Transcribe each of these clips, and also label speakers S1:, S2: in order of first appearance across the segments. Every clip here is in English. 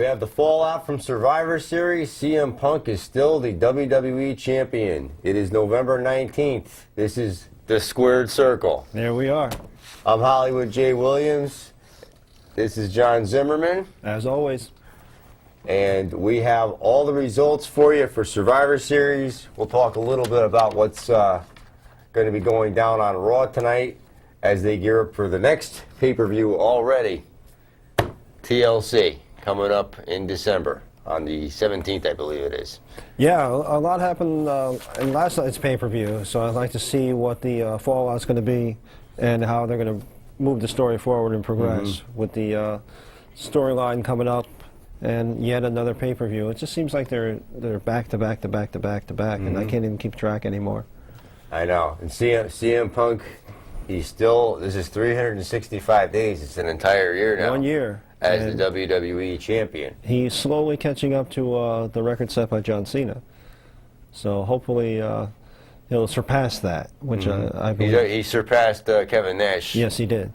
S1: have the fallout from Survivor Series. CM Punk is still the WWE Champion. It is November 19th. This is the Squared Circle.
S2: There we are.
S1: I'm Hollywood J. Williams. This is John Zimmerman.
S2: As always.
S1: And we have all the results for you for Survivor Series. We'll talk a little bit about what's going to be going down on Raw tonight as they gear up for the next pay-per-view already. TLC coming up in December on the 17th, I believe it is.
S2: Yeah, a lot happened in last night's pay-per-view, so I'd like to see what the fallout's going to be and how they're going to move the story forward and progress with the storyline coming up and yet another pay-per-view. It just seems like they're back to back to back to back to back, and I can't even keep track anymore.
S1: I know. And CM Punk, he's still, this is 365 days. It's an entire year now.
S2: 1 year.
S1: As the WWE Champion.
S2: He's slowly catching up to the record set by John Cena. So hopefully he'll surpass that, which I believe.
S1: He surpassed Kevin Nash.
S2: Yes, he did.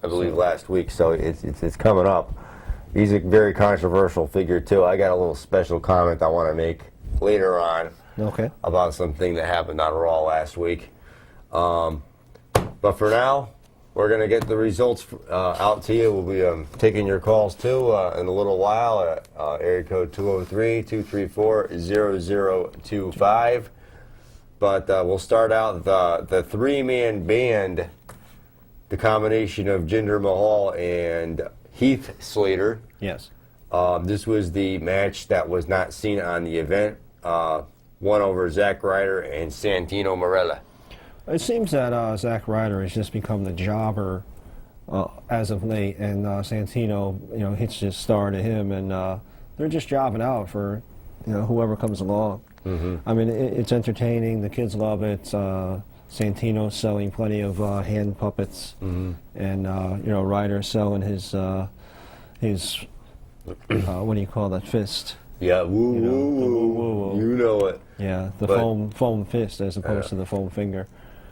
S1: I believe last week, so it's coming up. He's a very controversial figure, too. I got a little special comment I want to make later on about something that happened on Raw last week. But for now, we're going to get the results out to you. We'll be taking your calls, too, in a little while at area code 203-234-0025. But we'll start out the three-man band, the combination of Jinder Mahal and Heath Slater.
S2: Yes.
S1: This was the match that was not seen on the event. Won over Zack Ryder and Santino Marella.
S2: It seems that Zack Ryder has just become the jobber as of late, and Santino, hits his star to him, and they're just jobbing out for, whoever comes along. I mean, it's entertaining. The kids love it. Santino's selling plenty of hand puppets, and Ryder's selling his what do you call that, fist?
S1: Yeah, woo. You know it.
S2: Yeah, the foam fist as opposed to the foam finger.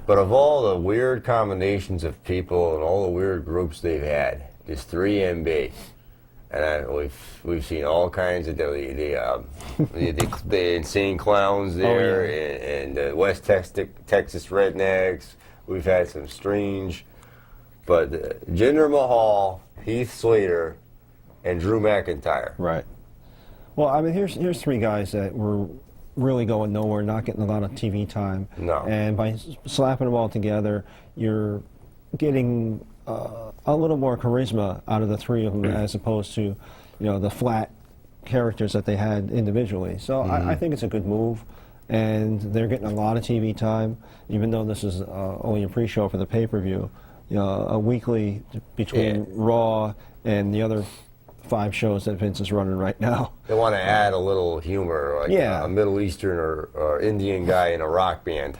S1: But of all the weird combinations of people and all the weird groups they've had, this 3MB, and we've seen all kinds of the insane clowns there, and the West Texas Rednecks. We've had some strange, but Jinder Mahal, Heath Slater, and Drew McIntyre.
S2: Right. Well, I mean, here's three guys that were really going nowhere, not getting a lot of TV time.
S1: No.
S2: And by slapping them all together, you're getting a little more charisma out of the three of them as opposed to, the flat characters that they had individually. So I think it's a good move, and they're getting a lot of TV time, even though this is only a pre-show for the pay-per-view. A weekly between Raw and the other 5 shows that Vince is running right now.
S1: They want to add a little humor, like a Middle Eastern or Indian guy in a rock band.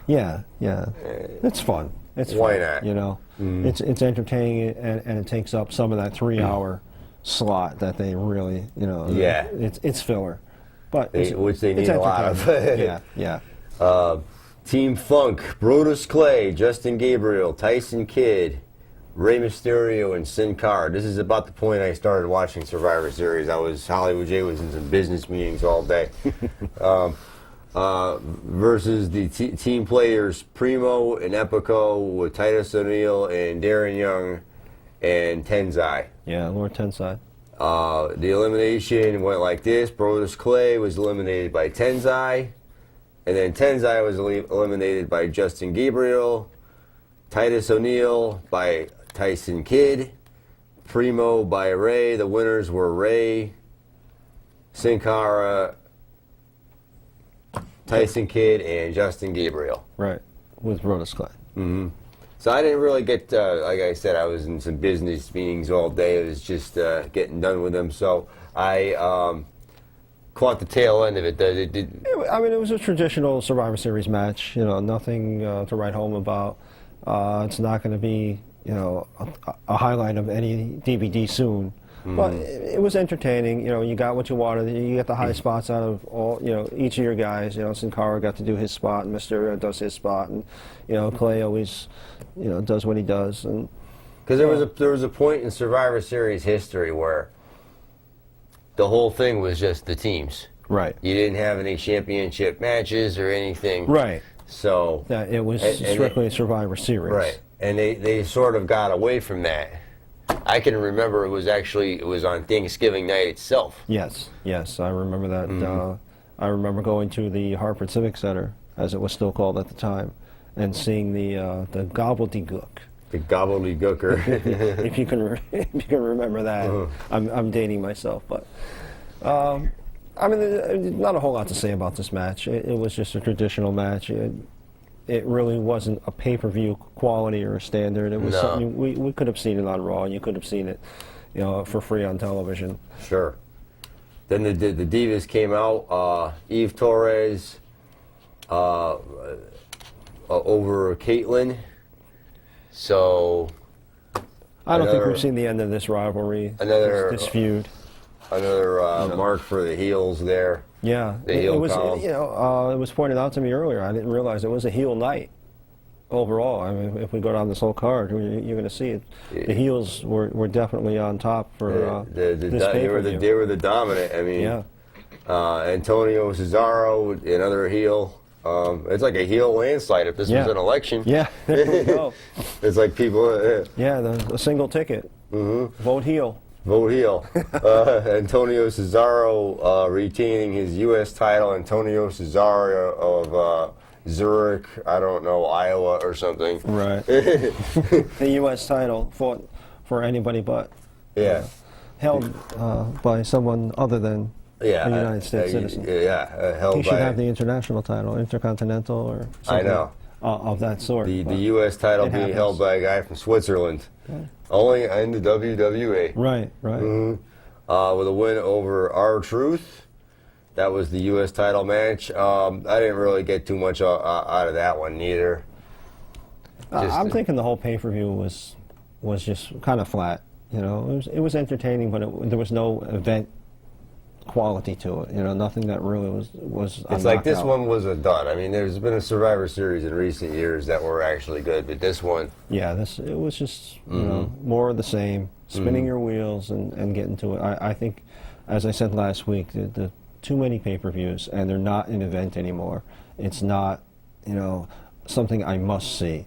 S2: Yeah. It's fun.
S1: Why not?
S2: It's entertaining, and it takes up some of that 3-hour slot that they really, it's filler. But
S1: which they need a lot of.
S2: Yeah.
S1: Team Funk, Brodus Clay, Justin Gabriel, Tyson Kidd, Rey Mysterio, and Sin Cara. This is about the point I started watching Survivor Series. Hollywood J was in some business meetings all day. Versus the team players Primo and Epico with Titus O'Neil and Darren Young and Tenzai.
S2: Yeah, Lord Tenzai.
S1: The elimination went like this. Brodus Clay was eliminated by Tenzai, and then Tenzai was eliminated by Justin Gabriel, Titus O'Neil by Tyson Kidd, Primo by Ray. The winners were Ray, Sin Cara, Tyson Kidd, and Justin Gabriel.
S2: Right, with Brodus Clay.
S1: So I didn't really get, like I said, I was in some business meetings all day. It was just getting done with them. So I caught the tail end of it.
S2: I mean, it was a traditional Survivor Series match. Nothing to write home about. It's not going to be, a highlight of any DVD soon. But it was entertaining. You got what you wanted. You get the high spots out of all, each of your guys. Sin Cara got to do his spot, and Mysterio does his spot, and Clay always, does what he does. And
S1: because there was a point in Survivor Series history where the whole thing was just the teams.
S2: Right.
S1: You didn't have any championship matches or anything.
S2: Right.
S1: So
S2: That it was strictly a Survivor Series.
S1: right, and they sort of got away from that. I can remember it was on Thanksgiving night itself.
S2: Yes, I remember that. I remember going to the Hartford Civic Center, as it was still called at the time, and seeing the gobbledygook.
S1: The gobbledygooker.
S2: if you can remember that, I'm dating myself, but I mean, there's not a whole lot to say about this match. It was just a traditional match. It really wasn't a pay-per-view quality or a standard. It was something we could have seen it on Raw. You could have seen it, for free on television.
S1: Sure. Then the Divas came out. Eve Torres over Caitlyn. So
S2: I don't think we've seen the end of this rivalry. This feud.
S1: Another mark for the heels there.
S2: Yeah,
S1: the heel
S2: it was.
S1: column.
S2: It was pointed out to me earlier. I didn't realize it was a heel night. Overall, I mean, if we go down this whole card, you're going to see it. The heels were definitely on top for this pay-per-view.
S1: They were the dominant. I mean, Antonio Cesaro, another heel. It's like a heel landslide if this was an election.
S2: Yeah, there we go.
S1: It's like people.
S2: A single ticket. Vote heel.
S1: Vote heel. Antonio Cesaro retaining his U.S. title. Antonio Cesaro of Zurich, I don't know, Iowa or something.
S2: Right. The U.S. title fought for anybody but. Held by someone other than a United States citizen.
S1: Held
S2: he
S1: by.
S2: should have the international title, intercontinental or something.
S1: I know.
S2: Of that sort.
S1: The U.S. title being held by a guy from Switzerland. Only in the WWE.
S2: Right.
S1: With a win over R-Truth. That was the U.S. title match. I didn't really get too much out of that one neither.
S2: I'm thinking the whole pay-per-view was just kind of flat. It was entertaining, but there was no event quality to it. Nothing that really was.
S1: It's like this one was a dud. I mean, there's been a Survivor Series in recent years that were actually good, but this one.
S2: Yeah, it was just more of the same, spinning your wheels and getting to it. I think, as I said last week, the too many pay-per-views, and they're not an event anymore. It's not, something I must see.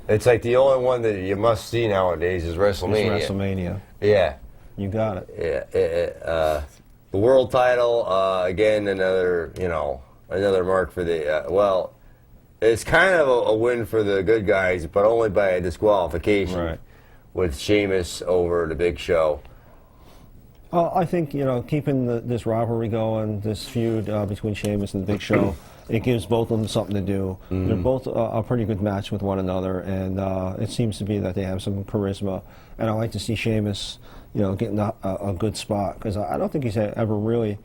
S1: It's like the only one that you must see nowadays is WrestleMania.
S2: It's WrestleMania.
S1: Yeah.
S2: You got it.
S1: Yeah. The world title, again, another mark for the, it's kind of a win for the good guys, but only by a disqualification.
S2: Right.
S1: With Sheamus over the Big Show.
S2: I think, keeping this rivalry going, this feud between Sheamus and the Big Show, it gives both of them something to do. They're both a pretty good match with one another, and it seems to be that they have some charisma. And I like to see Sheamus, getting a good spot, because I don't think he's ever really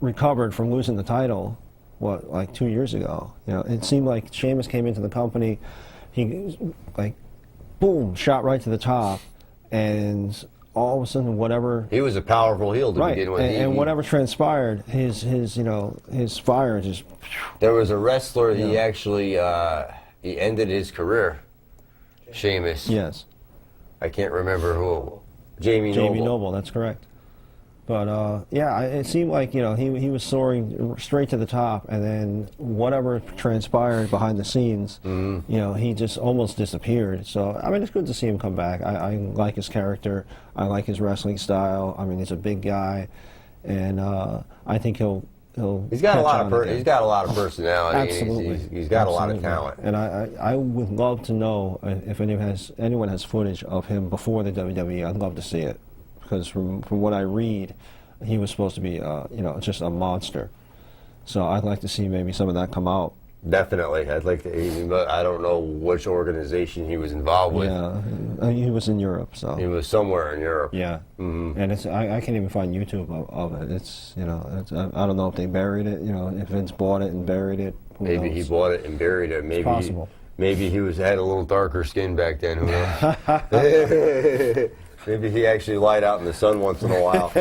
S2: recovered from losing the title, like 2 years ago. It seemed like Sheamus came into the company, he, boom, shot right to the top, and all of a sudden, whatever
S1: he was a powerful heel to begin with,
S2: and whatever transpired, his fire just.
S1: There was a wrestler. He actually he ended his career. Sheamus.
S2: Yes.
S1: I can't remember who. Jamie
S2: Noble. That's correct. But it seemed like he was soaring straight to the top, and then whatever transpired behind the scenes, he just almost disappeared. So I mean, it's good to see him come back. I like his character. I like his wrestling style. I mean, he's a big guy, and I think he'll.
S1: He's got a lot of personality.
S2: Absolutely.
S1: He's got a lot of talent.
S2: And I would love to know if anyone has footage of him before the WWE. I'd love to see it. Because from what I read, he was supposed to be, just a monster. So I'd like to see maybe some of that come out.
S1: Definitely. I'd like to, but I don't know which organization he was involved with.
S2: Yeah, he was in Europe, so.
S1: He was somewhere in Europe.
S2: Yeah. And I can't even find YouTube of it. It's, I don't know if they buried it, if Vince bought it and buried it.
S1: Maybe he bought it and buried it. Maybe,
S2: it's possible.
S1: Maybe he had a little darker skin back then, who knows? Maybe he actually lied out in the sun once in a while,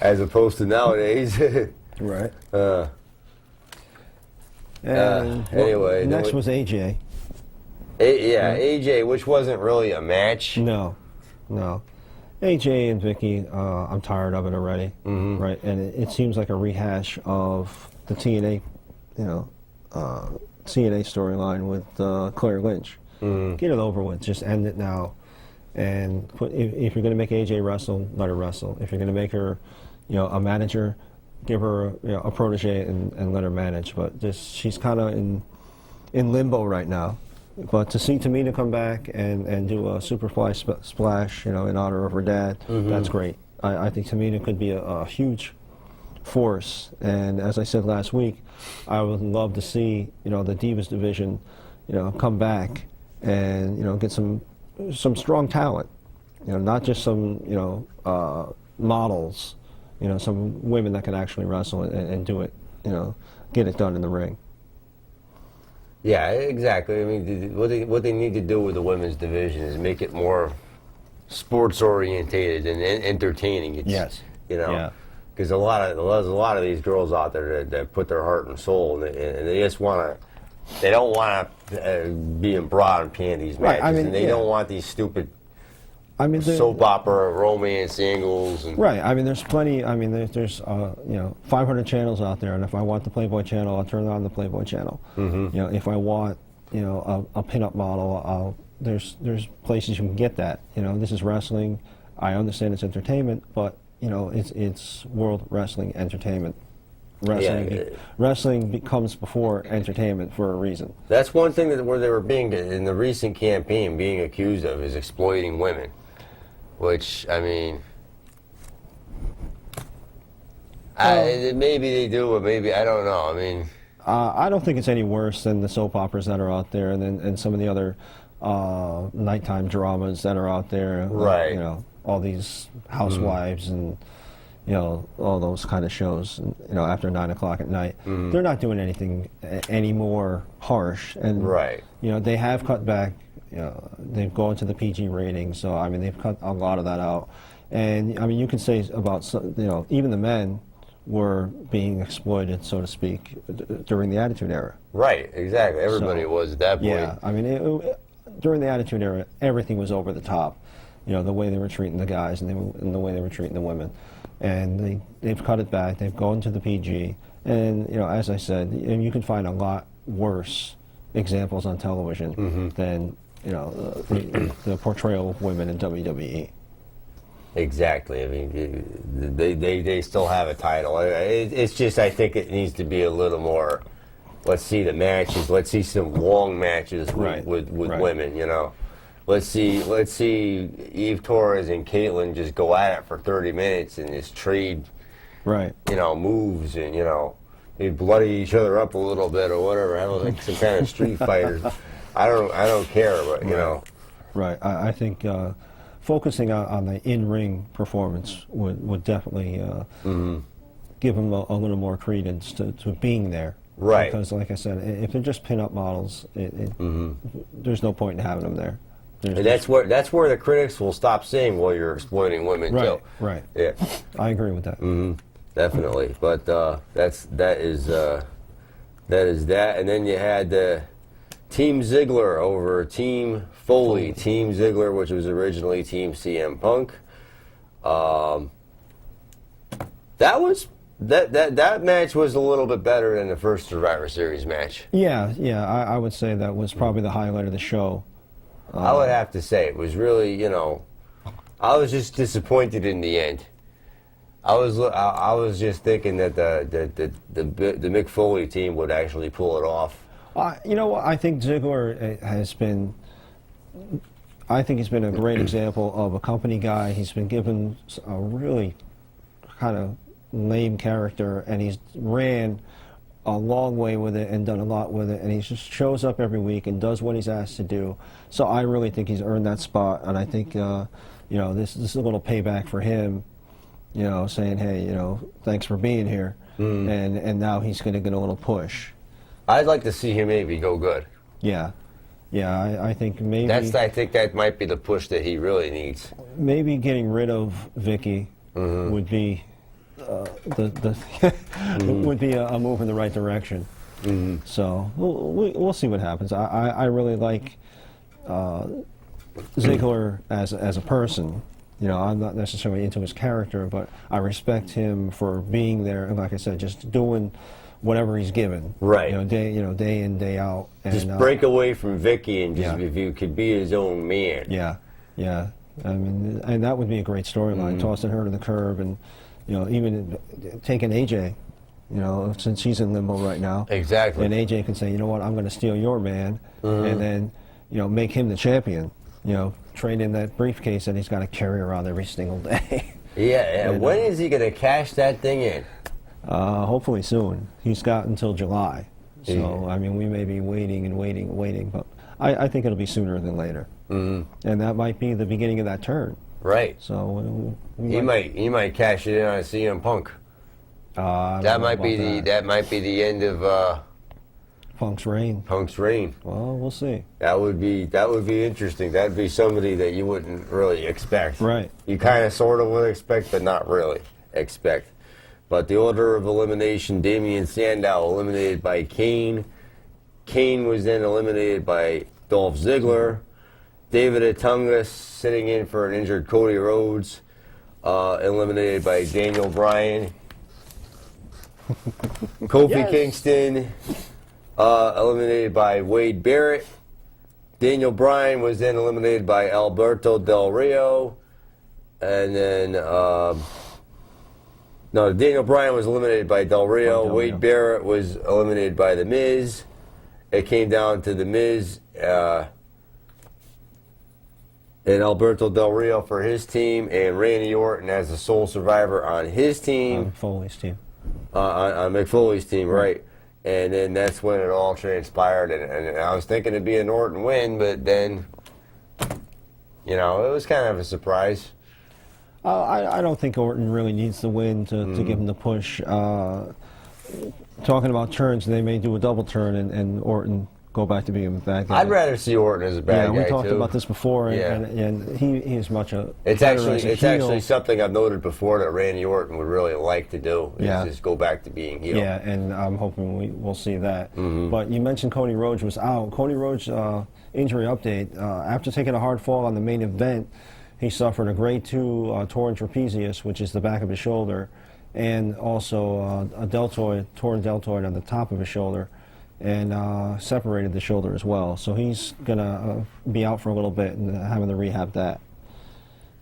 S1: as opposed to nowadays.
S2: Right.
S1: Anyway.
S2: Next was AJ.
S1: AJ, which wasn't really a match.
S2: No. AJ and Vicky, I'm tired of it already, right? And it seems like a rehash of the TNA, you know, TNA storyline with Claire Lynch. Get it over with. Just end it now. And if you're going to make AJ wrestle, let her wrestle. If you're going to make her, you know, a manager, give her a protege and let her manage. But she's kind of in limbo right now. But to see Tamina come back and do a Superfly splash, you know, in honor of her dad, that's great. I think Tamina could be a huge force. And as I said last week, I would love to see, you know, the Divas division, you know, come back and, you know, get some strong talent. You know, not just some, you know, models, you know, some women that can actually wrestle and do it, you know, get it done in the ring.
S1: Yeah, exactly. I mean, what they need to do with the women's division is make it more sports orientated and entertaining.
S2: Yes.
S1: You know, because there's a lot of these girls out there that put their heart and soul, and they just want to. They don't want to be in bra and panties matches,
S2: I mean,
S1: and they don't want these stupid.
S2: I mean,
S1: soap opera, romance angles, and
S2: right. I mean, there's plenty. I mean, there's you know, 500 channels out there, and if I want the Playboy channel, I'll turn on the Playboy channel. You know, if I want, you know, a pinup model, there's places you can get that. You know, this is wrestling. I understand it's entertainment, but you know, it's World Wrestling Entertainment. Wrestling comes before entertainment for a reason.
S1: That's one thing where they were being in the recent campaign being accused of is exploiting women. Which, I mean, maybe they do, but maybe, I don't know. I mean,
S2: I don't think it's any worse than the soap operas that are out there, and some of the other nighttime dramas that are out there.
S1: Right.
S2: You know, all these housewives and, you know, all those kind of shows, you know, after 9 o'clock at night. They're not doing anything any more harsh. And, you know, they have cut back. You know, they've gone to the PG rating, so I mean they've cut a lot of that out. And I mean you can say about, you know, even the men were being exploited, so to speak, during the Attitude Era.
S1: Right, exactly. Everybody was at that point.
S2: Yeah, I mean during the Attitude Era, everything was over the top. You know, the way they were treating the guys and the way they were treating the women. And they've cut it back. They've gone to the PG. And you know, as I said, you can find a lot worse examples on television than, you know, the portrayal of women in WWE.
S1: Exactly. I mean, they still have a title. It's just, I think it needs to be a little more. Let's see the matches. Let's see some long matches with women. You know, let's see Eve Torres and Caitlyn just go at it for 30 minutes and just trade. You know, moves and, you know, they bloody each other up a little bit or whatever. I don't like some kind of street fighters. I don't care, but you know.
S2: I think focusing on the in-ring performance would definitely give them a little more credence to being there. Because, like I said, if they're just pin-up models, there's no point in having them there.
S1: And that's where the critics will stop saying, "Well, you're exploiting women too." Yeah,
S2: I agree with that.
S1: Definitely. But that is that. And then you had Team Ziggler over Team Foley. Team Ziggler, which was originally Team CM Punk. That match was a little bit better than the first Survivor Series match.
S2: Yeah, I would say that was probably the highlight of the show.
S1: I would have to say it was really, you know, I was just disappointed in the end. I was just thinking that the Mick Foley team would actually pull it off.
S2: You know what? I think Ziggler has been. I think he's been a great example of a company guy. He's been given a really kind of lame character, and he's ran a long way with it and done a lot with it, and he just shows up every week and does what he's asked to do. So I really think he's earned that spot, and I think you know, this is a little payback for him. You know, saying, hey, you know, thanks for being here, and now he's going to get a little push.
S1: I'd like to see him maybe go good.
S2: Yeah, I think maybe.
S1: I think that might be the push that he really needs.
S2: Maybe getting rid of Vicky would be would be a move in the right direction. So we'll see what happens. I really like Ziggler as a person. You know, I'm not necessarily into his character, but I respect him for being there, and like I said, just doing whatever he's given.
S1: Right.
S2: You know, day in, day out. And,
S1: Just break away from Vicky and just
S2: yeah.
S1: if you could be his own man.
S2: Yeah, yeah. I mean, and that would be a great storyline, tossing her to the curb, and you know, even taking AJ. You know, since he's in limbo right now.
S1: Exactly.
S2: And AJ can say, you know what, I'm going to steal your man, and then, you know, make him the champion. You know, trade in that briefcase that he's got to carry around every single day.
S1: Yeah, and when is he going to cash that thing in?
S2: Hopefully soon. He's got until July. So,
S1: Yeah.
S2: I mean, we may be waiting and waiting and waiting, but I think it'll be sooner than later. And that might be the beginning of that turn.
S1: Right.
S2: So
S1: He might cash it in on CM Punk.
S2: I don't
S1: That
S2: know
S1: might
S2: about
S1: be the end of
S2: Punk's reign.
S1: Punk's reign.
S2: Well, we'll see.
S1: That would be interesting. That'd be somebody that you wouldn't really expect.
S2: Right.
S1: You kind of sort of would expect, but not really expect. But the order of elimination: Damian Sandow eliminated by Kane. Kane was then eliminated by Dolph Ziggler. David Otunga sitting in for an injured Cody Rhodes, eliminated by Daniel Bryan. Kofi Kingston, eliminated by Wade Barrett. Daniel Bryan was then eliminated by Alberto Del Rio. And then, no, Daniel Bryan was eliminated by Del Rio.
S2: Del Rio.
S1: Wade Barrett was eliminated by The Miz. It came down to The Miz and Alberto Del Rio for his team, and Randy Orton as the sole survivor on his team.
S2: Foley's team.
S1: On Mick Foley's team, right. And then that's when it all transpired. And I was thinking it'd be an Orton win, but then, you know, it was kind of a surprise.
S2: I don't think Orton really needs the win to give him the push. Talking about turns, they may do a double turn and Orton go back to being a bad guy.
S1: I'd rather see Orton as a bad guy,
S2: we talked
S1: too.
S2: about this before,
S1: Yeah.
S2: and he is much a.
S1: It's
S2: better as a heel.
S1: actually something I've noted before that Randy Orton would really like to do, is
S2: Yeah.
S1: just go back to being heel.
S2: Yeah, and I'm hoping we'll see that.
S1: Mm-hmm.
S2: But you mentioned Cody Rhodes was out. Cody Rhodes' injury update, after taking a hard fall on the main event, he suffered a grade 2 torn trapezius, which is the back of his shoulder, and also a torn deltoid on the top of his shoulder, and separated the shoulder as well. So he's going to be out for a little bit and having to rehab that.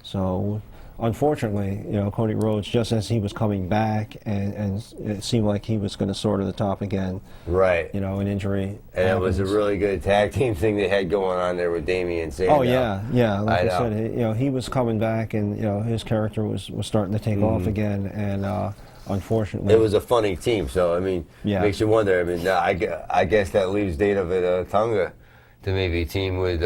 S2: So unfortunately, you know, Cody Rhodes, just as he was coming back and it seemed like he was going to soar to the top again,
S1: Right.
S2: you know, an injury
S1: And it was a
S2: happens.
S1: really good tag team thing they had going on there with Damian Sandow.
S2: Oh yeah. Like
S1: I
S2: I,
S1: know.
S2: said, you know, he was coming back, and you know, his character was starting to take off again, and unfortunately,
S1: It was a funny team, so I mean,
S2: Yeah.
S1: makes you wonder. I mean, I guess that leaves David Tonga to maybe team with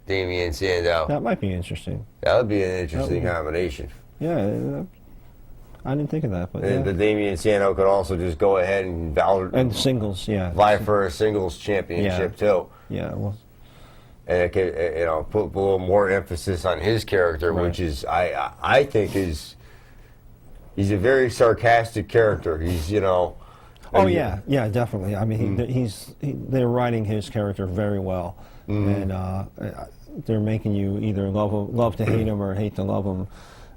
S1: Damian Sandow.
S2: that might be interesting.
S1: That would be an interesting combination.
S2: Yeah, I didn't think of that, but
S1: And the
S2: yeah.
S1: Damian Sandow could also just go ahead and
S2: And singles, yeah,
S1: vie for a singles championship too,
S2: yeah. Well,
S1: and it could, you know, put a little more emphasis on his character,
S2: Right.
S1: which is I think is. He's a very sarcastic character. He's, you know.
S2: oh yeah, definitely. I mean, they're writing his character very well, and they're making you either love to hate him or hate to love him.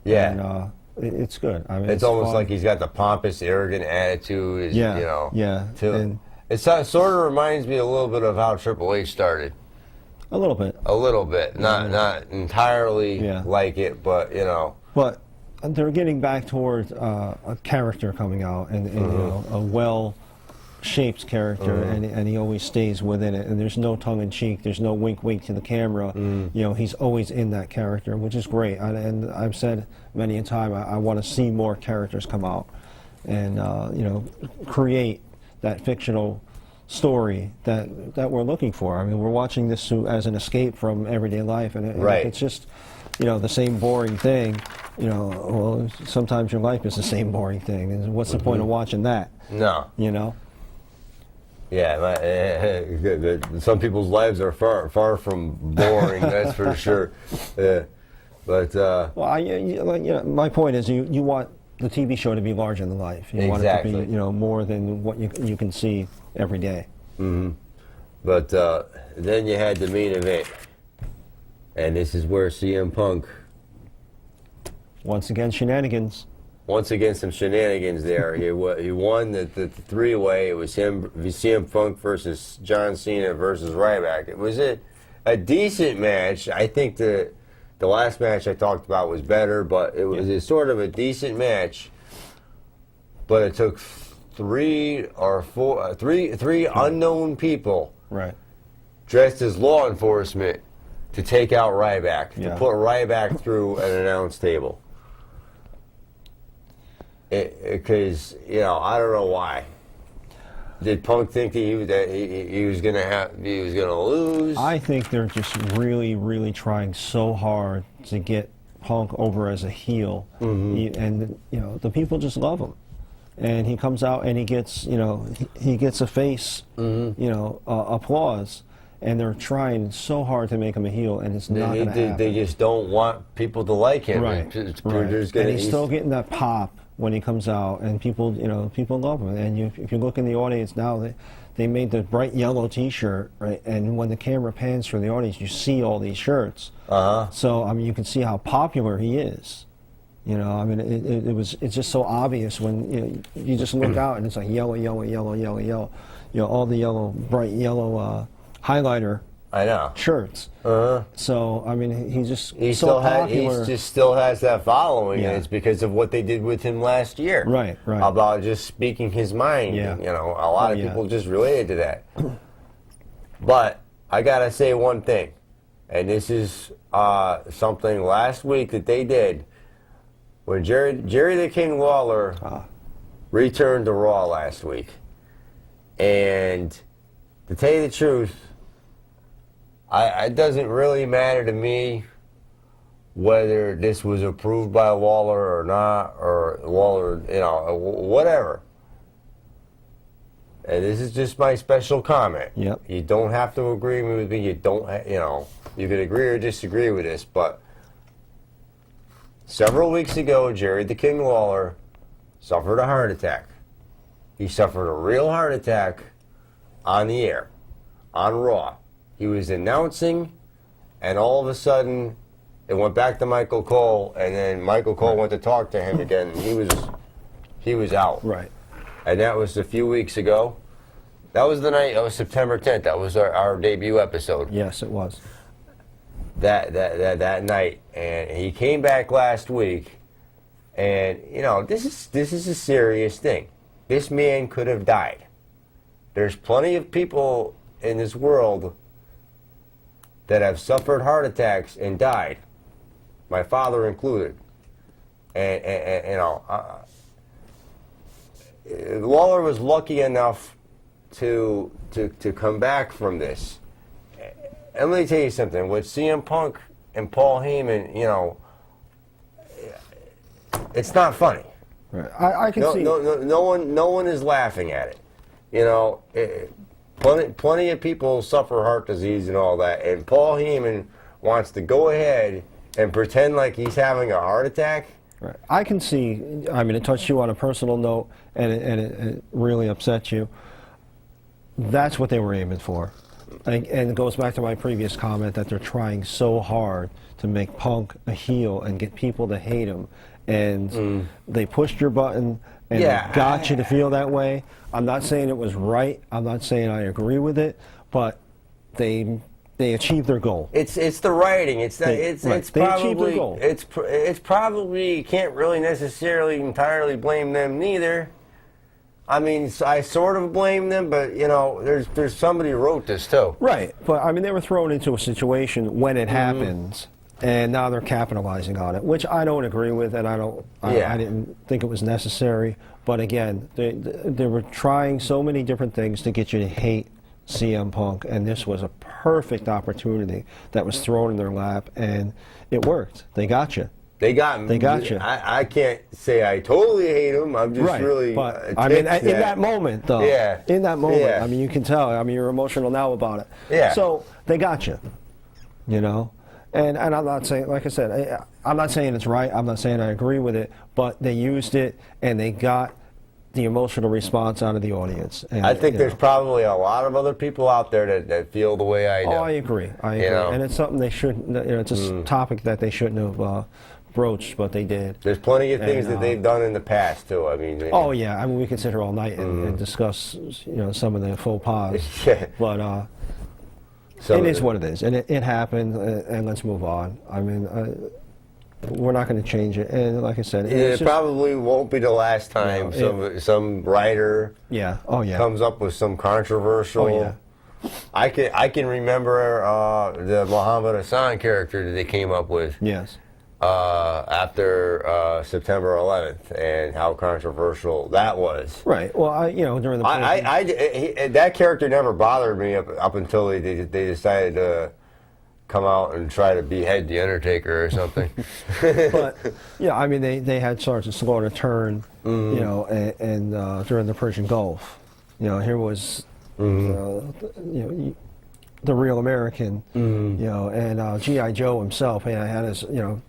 S1: Yeah.
S2: And it's good. I mean,
S1: It's almost
S2: fun.
S1: like he's got the pompous, arrogant attitude.
S2: Yeah,
S1: You know.
S2: yeah,
S1: Too.
S2: and-
S1: It sort of reminds me a little bit of how Triple H started.
S2: a little bit.
S1: A little bit, not entirely
S2: Yeah.
S1: like it, but you know.
S2: But they're getting back toward a character coming out, and you know, a well-shaped character, and he always stays within it. And there's no tongue-in-cheek. There's no wink-wink to the camera. You know, he's always in that character, which is great. And I've said many a time, I want to see more characters come out, and you know, create that fictional story that we're looking for. I mean, we're watching this as an escape from everyday life, and
S1: Right.
S2: it's just, you know, the same boring thing. You know, well, sometimes your life is the same boring thing, and what's the point of watching that?
S1: No.
S2: You know?
S1: Yeah, some people's lives are far from boring. That's for sure. But
S2: Well, you know, my point is, you want the TV show to be larger than life. You want it to
S1: Exactly.
S2: be, you know, more than what you can see every day.
S1: But then you had the main event, and this is where CM Punk
S2: Once again, shenanigans.
S1: Once again, some shenanigans there. He won the three-way. It was him, CM Punk versus John Cena versus Ryback. It was a decent match. I think the last match I talked about was better, but it was sort of a decent match. But it took three unknown people
S2: Right.
S1: dressed as law enforcement to take out Ryback, to
S2: Yeah.
S1: put Ryback through an announce table. Because I don't know why. Did Punk think that he was gonna lose?
S2: I think they're just really, really trying so hard to get Punk over as a heel, and the people just love him. And he comes out and he gets he gets a face applause, and they're trying so hard to make him a heel, and it's not going to happen.
S1: They just don't want people to like him.
S2: Right. And he's still getting that pop when he comes out, and people love him. And if you look in the audience now, they made the bright yellow T-shirt, right? And when the camera pans through the audience, you see all these shirts. So I mean, you can see how popular he is. I mean, it's just so obvious when you just look out and it's like yellow, yellow, yellow, yellow, yellow. All the yellow, bright yellow highlighter.
S1: I know.
S2: Shirts. So I mean, he just
S1: still has that following,
S2: Yeah.
S1: and it's because of what they did with him last year.
S2: Right.
S1: About just speaking his mind.
S2: Yeah.
S1: A lot of people just related to that. But I gotta say one thing, and this is something last week that they did when Jerry the King Lawler returned to Raw last week, and to tell you the truth, it doesn't really matter to me whether this was approved by Lawler or not, or Lawler, whatever. And this is just my special comment.
S2: Yep.
S1: You don't have to agree with me. You don't, you can agree or disagree with this, but several weeks ago, Jerry the King Lawler suffered a heart attack. He suffered a real heart attack on the air, on Raw. He was announcing, and all of a sudden, it went back to Michael Cole, and then Michael Cole went to talk to him again, and he was out.
S2: Right.
S1: And that was a few weeks ago. That was the night, that was September 10th. That was our debut episode.
S2: Yes, it was.
S1: That night, and he came back last week, and this is a serious thing. This man could have died. There's plenty of people in this world that have suffered heart attacks and died, my father included. And Lawler was lucky enough to come back from this. And let me tell you something. With CM Punk and Paul Heyman, it's not funny.
S2: Right. I can see.
S1: No one is laughing at it. Plenty of people suffer heart disease and all that, and Paul Heyman wants to go ahead and pretend like he's having a heart attack.
S2: Right. I can see. I mean, it touched you on a personal note, and it really upset you. That's what they were aiming for. And it goes back to my previous comment that they're trying so hard to make Punk a heel and get people to hate him. And they pushed your button and got you to feel that way. I'm not saying it was right. I'm not saying I agree with it, but they achieved their goal.
S1: It's the writing. It's
S2: They
S1: probably
S2: achieved their goal.
S1: it's probably, you can't really necessarily entirely blame them neither. I mean, I sort of blame them, but there's somebody who wrote this too.
S2: Right, but I mean, they were thrown into a situation when it happens, and now they're capitalizing on it, which I don't agree with, and I didn't think it was necessary. But again, they were trying so many different things to get you to hate CM Punk, and this was a perfect opportunity that was thrown in their lap, and it worked. They got you.
S1: They got me.
S2: They got you.
S1: I can't say I totally hate him. I'm just really.
S2: But I mean, in that moment, though.
S1: Yeah.
S2: In that moment,
S1: Yeah.
S2: I mean, you can tell. I mean, you're emotional now about it.
S1: Yeah.
S2: So they got you. And I'm not saying, like I said, I'm not saying it's right. I'm not saying I agree with it. But they used it, and they got the emotional response out of the audience. And,
S1: I think there's probably a lot of other people out there that feel the way I do.
S2: Oh, I agree. And it's something they shouldn't. It's a topic that they shouldn't have broached, but they did.
S1: There's plenty of things
S2: And,
S1: that they've done in the past too. I mean,
S2: Oh yeah, I mean we could sit here all night and discuss, some of the faux pas.
S1: yeah.
S2: But
S1: Some
S2: it
S1: of
S2: is what it is, and it happened, and let's move on. I mean, we're not going to change it, and like I said,
S1: It
S2: it's just,
S1: probably won't be the last time some writer
S2: yeah, oh yeah,
S1: comes up with some controversial.
S2: oh yeah,
S1: I can remember the Muhammad Hassan character that they came up with
S2: yes,
S1: after September 11th, and how controversial that was.
S2: right. Well, during the
S1: That character never bothered me up until they decided to come out and try to behead the Undertaker or something.
S2: but yeah, I mean they had Sergeant Slaughter turn, and during the Persian Gulf, here was, the real American, and G.I. Joe himself. He had his,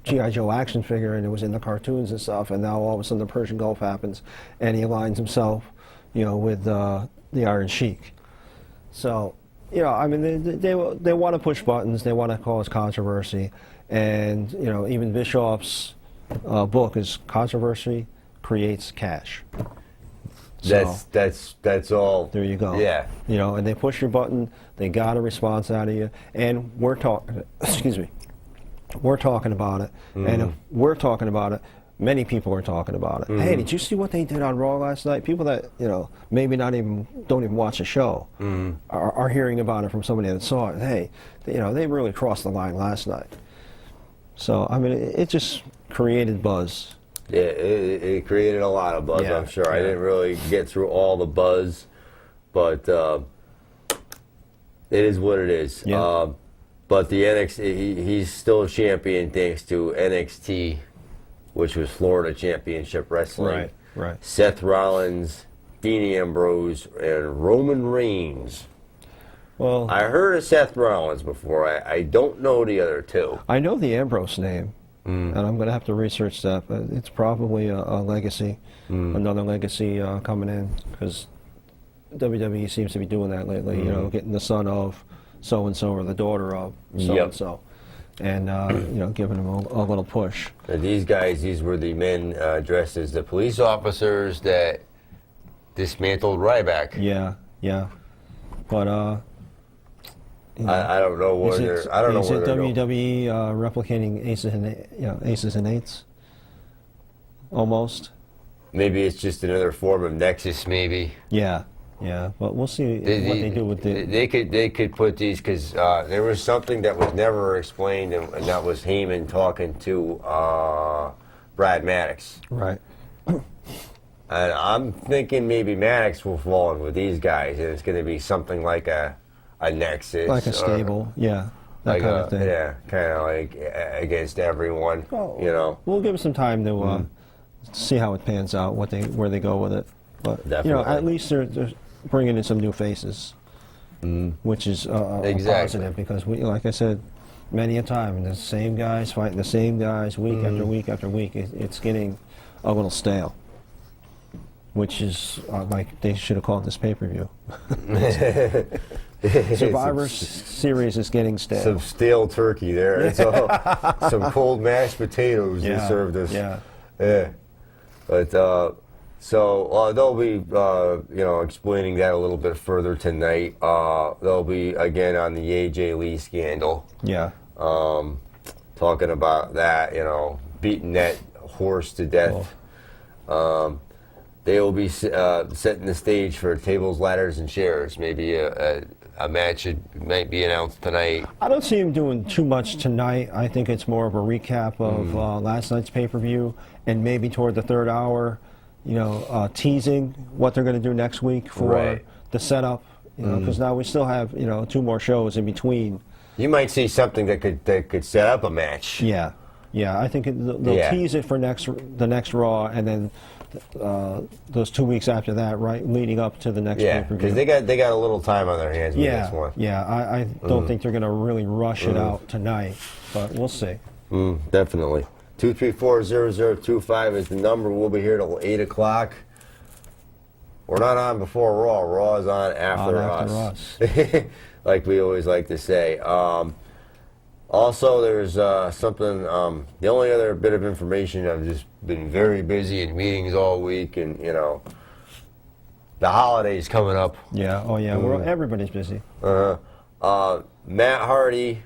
S2: G.I. Joe action figure, and it was in the cartoons and stuff. And now all of a sudden the Persian Gulf happens, and he aligns himself, with the Iron Sheik. So, I mean, they want to push buttons. They want to cause controversy, and even Bischoff's book is controversy creates cash.
S1: That's all.
S2: There you go.
S1: Yeah.
S2: And they push your button. They got a response out of you, and we're talking. Excuse me. We're talking about it, and if we're talking about it, many people are talking about it. Hey, did you see what they did on Raw last night? People that maybe don't even watch the show are hearing about it from somebody that saw it. Hey, they really crossed the line last night. So I mean, it just created buzz.
S1: Yeah, it created a lot of buzz,
S2: Yeah,
S1: I'm sure.
S2: yeah.
S1: I didn't really get through all the buzz, but it is what it is.
S2: Yeah.
S1: But the NXT, he's still a champion thanks to NXT, which was Florida Championship Wrestling.
S2: Right.
S1: Seth Rollins, Dean Ambrose, and Roman Reigns.
S2: Well,
S1: I heard of Seth Rollins before. I don't know the other two.
S2: I know the Ambrose name, and I'm going to have to research that. But it's probably a legacy, another legacy coming in, because WWE seems to be doing that lately. Getting the son of so and so or the daughter of so and so, and giving them a little push.
S1: And these guys, these were the men dressed as the police officers that dismantled Ryback.
S2: Yeah, but
S1: I don't know where they're. I don't know where they're going.
S2: Is it WWE replicating aces and eights? Almost.
S1: Maybe it's just another form of Nexus. Maybe.
S2: Yeah, but we'll see what they do with the.
S1: They could put these, because there was something that was never explained, and that was Heyman talking to Brad Maddox.
S2: Right.
S1: And I'm thinking maybe Maddox will fall in with these guys, and it's going to be something like a Nexus,
S2: Like a stable, yeah, that
S1: like
S2: kind of thing.
S1: Yeah, kind of like against everyone.
S2: Well, we'll give it some time to see how it pans out, where they go with it. But
S1: Definitely.
S2: at least they're bringing in some new faces, which is a positive, because like I said, many a time, the same guys fighting the same guys week after week after week. It's getting a little stale. Which is like they should have called this pay-per-view. Survivor Series is getting stale.
S1: Some stale turkey there. It's all, some cold mashed potatoes they served us.
S2: Yeah.
S1: But so they'll be explaining that a little bit further tonight. They'll be again on the AJ Lee scandal.
S2: Yeah.
S1: Talking about that, beating that horse to death. They will be setting the stage for tables, ladders, and chairs. Maybe a match might be announced tonight.
S2: I don't see him doing too much tonight. I think it's more of a recap of last night's pay-per-view, and maybe toward the third hour, teasing what they're going to do next week for the setup. Because now we still have 2 more shows in between.
S1: You might see something that could set up a match.
S2: Yeah, I think they'll tease it for the next Raw, and then those 2 weeks after that, right, leading up to the next pay-per-view.
S1: Because they got a little time on their hands with this one.
S2: Yeah, I don't think they're going to really rush it out tonight, but we'll see.
S1: Definitely. 234-0025 is the number. We'll be here till 8 o'clock. We're not on before Raw. Raw is on after us.
S2: us.
S1: Like we always like to say. Also, there's something. The only other bit of information, I've just been very busy in meetings all week, and the holidays coming up.
S2: Yeah. Oh yeah. Everybody's busy.
S1: Matt Hardy.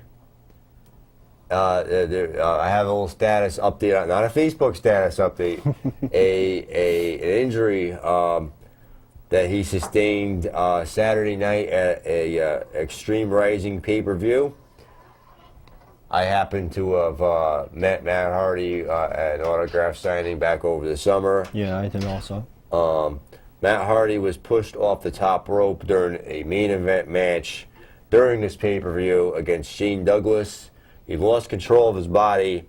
S1: I have a little status update, not a Facebook status update, an injury that he sustained Saturday night at a Extreme Rising pay-per-view. I happened to have met Matt Hardy at an autograph signing back over the summer.
S2: Yeah, I did also.
S1: Matt Hardy was pushed off the top rope during a main event match during this pay-per-view against Shane Douglas. He lost control of his body,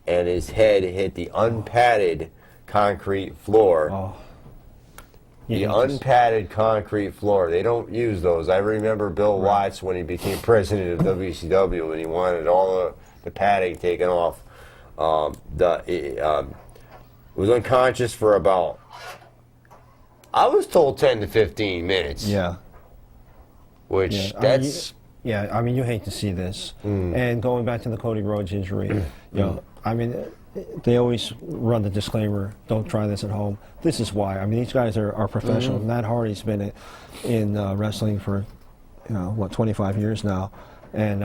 S1: and his head hit the unpadded concrete floor.
S2: Oh.
S1: The unpadded concrete floor. They don't use those. I remember Bill Watts when he became president of WCW, and he wanted all the padding taken off. Was unconscious for about, I was told 10 to 15 minutes.
S2: Yeah.
S1: Which,
S2: yeah, I mean, you hate to see this. And going back to the Cody Rhodes injury, I mean, they always run the disclaimer, don't try this at home. This is why. I mean, these guys are professional. Matt Hardy's been in wrestling for, 25 years now. And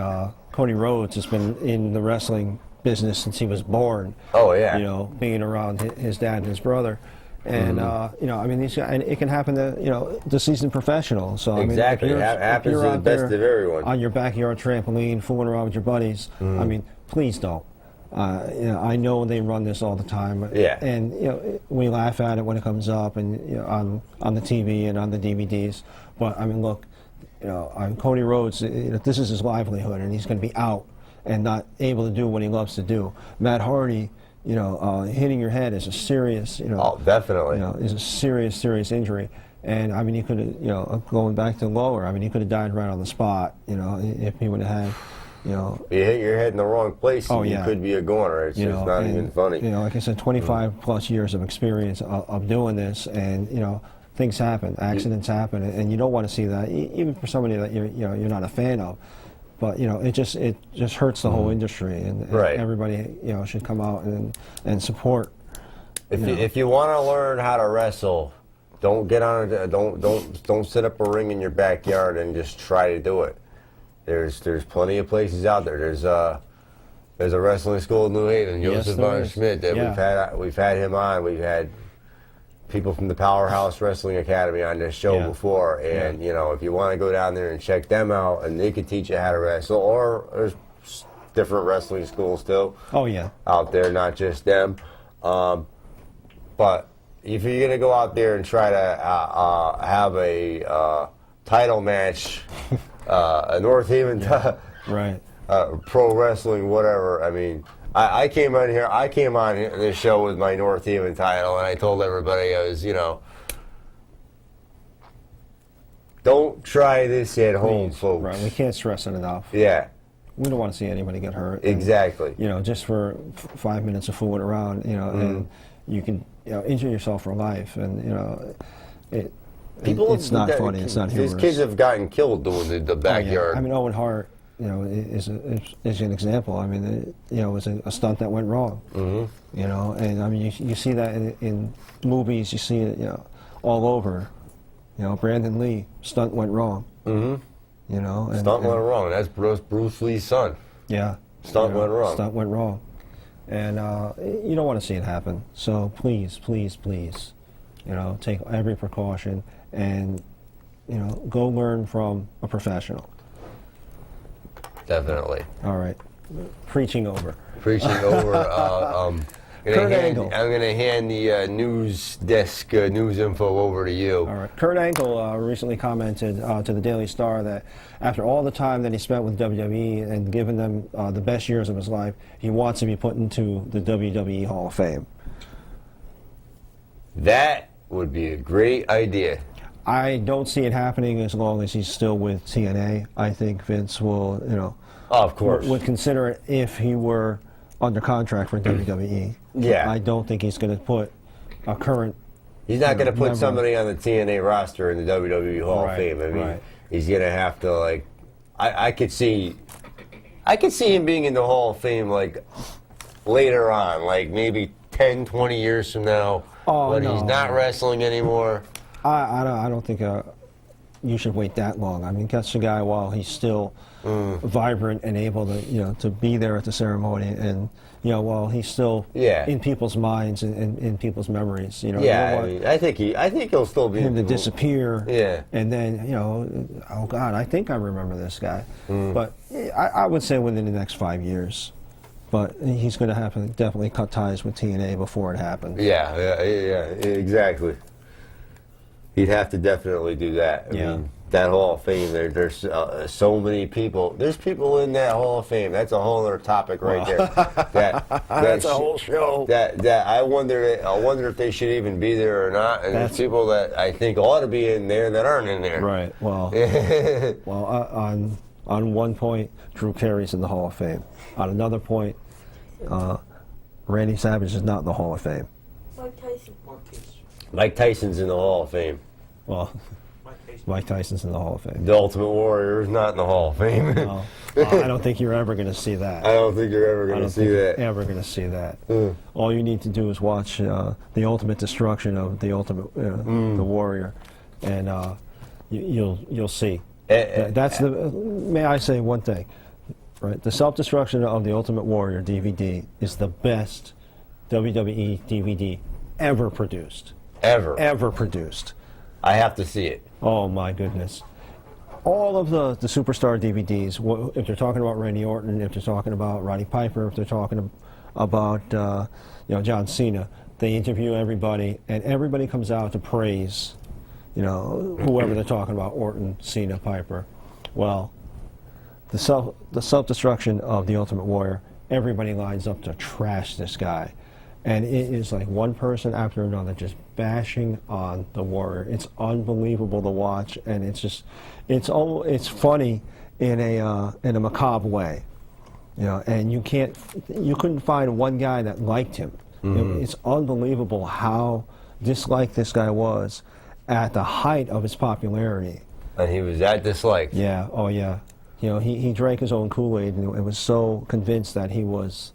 S2: Cody Rhodes has been in the wrestling business since he was born.
S1: Oh, yeah.
S2: Being around his dad and his brother. And I mean, these guys, and it can happen to the seasoned professional. So
S1: exactly,
S2: I mean,
S1: it happens to the best of everyone.
S2: On your backyard trampoline, fooling around with your buddies. I mean, please don't. I know they run this all the time.
S1: Yeah.
S2: And we laugh at it when it comes up, and on the TV and on the DVDs. But I mean, look, on Cody Rhodes, this is his livelihood, and he's going to be out and not able to do what he loves to do. Matt Hardy. Hitting your head is a serious,
S1: oh, definitely.
S2: Is a serious injury. And I mean, he could have, going back to lower, I mean, he could have died right on the spot, if he would have had,
S1: You hit your head in the wrong place,
S2: oh,
S1: you could be a goner. It's just not even funny.
S2: Like I said, 25 plus years of experience of doing this, and, things happen, accidents happen, and you don't want to see that, even for somebody that you're not a fan of. But it just hurts the whole industry, and everybody should come out and support.
S1: If you want to learn how to wrestle, don't get on don't set up a ring in your backyard and just try to do it. There's plenty of places out there. There's a wrestling school in New Haven, Joseph Von Schmidt, that we've had him on. We've had people from the Powerhouse Wrestling Academy on this show before, and if you want to go down there and check them out, and they can teach you how to wrestle, or there's different wrestling schools too.
S2: Oh yeah,
S1: out there, not just them. But if you're gonna go out there and try to have a title match, a North Haven, pro wrestling, whatever. I mean. I came on this show with my North Haven title, and I told everybody don't try this at home, folks.
S2: Right, we can't stress it enough.
S1: Yeah.
S2: We don't want to see anybody get hurt.
S1: Exactly.
S2: And, just for 5 minutes of fooling around, and you can injure yourself for life, and it's not funny. It's not humorous.
S1: These kids have gotten killed doing the backyard.
S2: Oh, yeah. I mean, Owen Hart. Is an example. I mean, it was a stunt that went wrong. And I mean, you see that in movies. You see it, all over. Brandon Lee, stunt went wrong.
S1: Stunt went wrong. That's Bruce Lee's son.
S2: Yeah.
S1: Stunt went wrong.
S2: Stunt went wrong. And you don't want to see it happen. So please, take every precaution and go learn from a professional.
S1: Definitely.
S2: All right. Preaching over.
S1: I'm going to hand the news desk news info over to you.
S2: All right. Kurt Angle recently commented to the Daily Star that after all the time that he spent with WWE and given them the best years of his life, he wants to be put into the WWE Hall of Fame.
S1: That would be a great idea.
S2: I don't see it happening as long as he's still with TNA. I think Vince will,
S1: of course,
S2: would consider it if he were under contract for WWE.
S1: Yeah.
S2: I don't think he's going to put a current.
S1: He's not going to put somebody on the TNA roster in the WWE Hall of Fame. I mean, he's going to have to I could see I could see him being in the Hall of Fame like later on, like maybe 10, 20 years from now, when he's not wrestling anymore.
S2: I don't think you should wait that long. I mean, catch the guy while he's still vibrant and able to, to be there at the ceremony, and while he's still in people's minds and in people's memories.
S1: Yeah, I mean, I think he'll still be
S2: him to disappear.
S1: Yeah,
S2: and then oh God, I think I remember this guy, but I would say within the next 5 years. But he's going to have to definitely cut ties with TNA before it happens.
S1: Yeah, exactly. He'd have to definitely do that. I mean, that Hall of Fame, there's so many people. There's people in that Hall of Fame. That's a whole other topic right there. That's a whole show. That I wonder if they should even be there or not. And there's people that I think ought to be in there that aren't in there.
S2: Right. Well, on one point, Drew Carey's in the Hall of Fame. On another point, Randy Savage is not in the Hall of Fame.
S1: Mike Tyson's in the Hall of Fame.
S2: Well, Mike Tyson's in the Hall of Fame.
S1: The Ultimate Warrior is not in the Hall of Fame.
S2: Well, I don't think you're ever going to see that.
S1: I don't think you're ever going to see that.
S2: Ever going to see that. All you need to do is watch the Ultimate Destruction of the Ultimate the Warrior, and you'll see. That's the. May I say one thing? Right, the Self-Destruction of the Ultimate Warrior DVD is the best WWE DVD ever produced. Ever produced.
S1: I have to see it.
S2: Oh my goodness. All of the Superstar DVDs, if they're talking about Randy Orton, if they're talking about Roddy Piper, if they're talking about John Cena, they interview everybody, and everybody comes out to praise whoever they're talking about, Orton, Cena, Piper. Well, the self-destruction of the Ultimate Warrior, everybody lines up to trash this guy. And it is like one person after another just bashing on the Warrior. It's unbelievable to watch, and it's funny in a macabre way, And you couldn't find one guy that liked him. It's unbelievable how disliked this guy was at the height of his popularity.
S1: And he was that disliked.
S2: Yeah. Oh yeah. He drank his own Kool-Aid and was so convinced that he was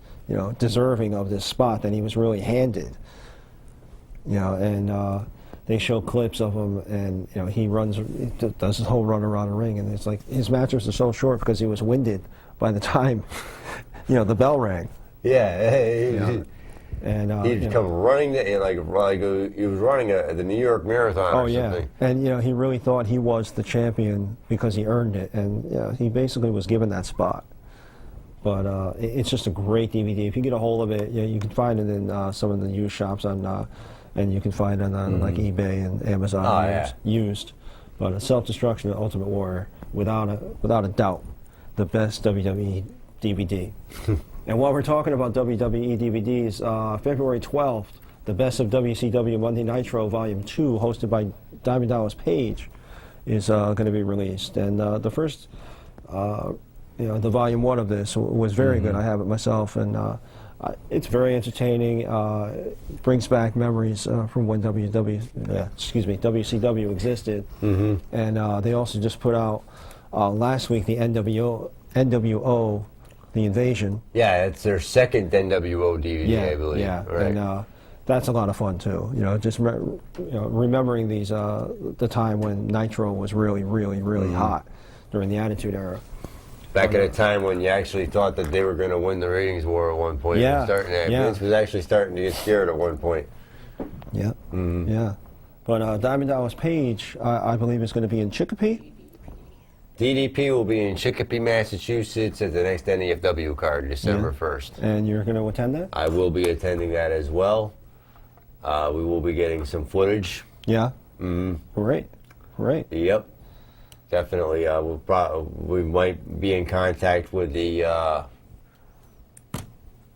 S2: deserving of this spot that he was really handed. And they show clips of him, and he does his whole run around the ring, and it's like his matches are so short because he was winded by the time, the bell rang.
S1: Yeah. And he'd come running he was running the New York Marathon or something.
S2: And he really thought he was the champion because he earned it, and he basically was given that spot. But it's just a great DVD. If you get a hold of it, you can find it in some of the used shops and you can find it on like eBay and Amazon used. But Self-Destruction of Ultimate Warrior, without a doubt, the best WWE DVD. And while we're talking about WWE DVDs, February 12th, the Best of WCW Monday Nitro Volume 2, hosted by Diamond Dallas Page, is going to be released. And the first, the Volume 1 of this was very good. I have it myself, and it's very entertaining. It brings back memories from when WCW existed. And they also just put out last week the NWO The Invasion.
S1: Yeah, it's their second NWO DVD, I believe.
S2: Yeah,
S1: right.
S2: And that's a lot of fun too. Just remembering these the time when Nitro was really, really, really hot during the Attitude Era.
S1: Back at a time when you actually thought that they were going to win the ratings war at one point.
S2: Yeah.
S1: Vince was actually starting to get scared at one point.
S2: Yeah. Yeah. But Diamond Dallas Page, I believe, is going to be in Chicopee.
S1: DDP will be in Chicopee, Massachusetts at the next NEFW card, December 1st.
S2: And you're going to attend that?
S1: I will be attending that as well. We will be getting some footage.
S2: Yeah? Great.
S1: Yep. Definitely. We might be in contact with the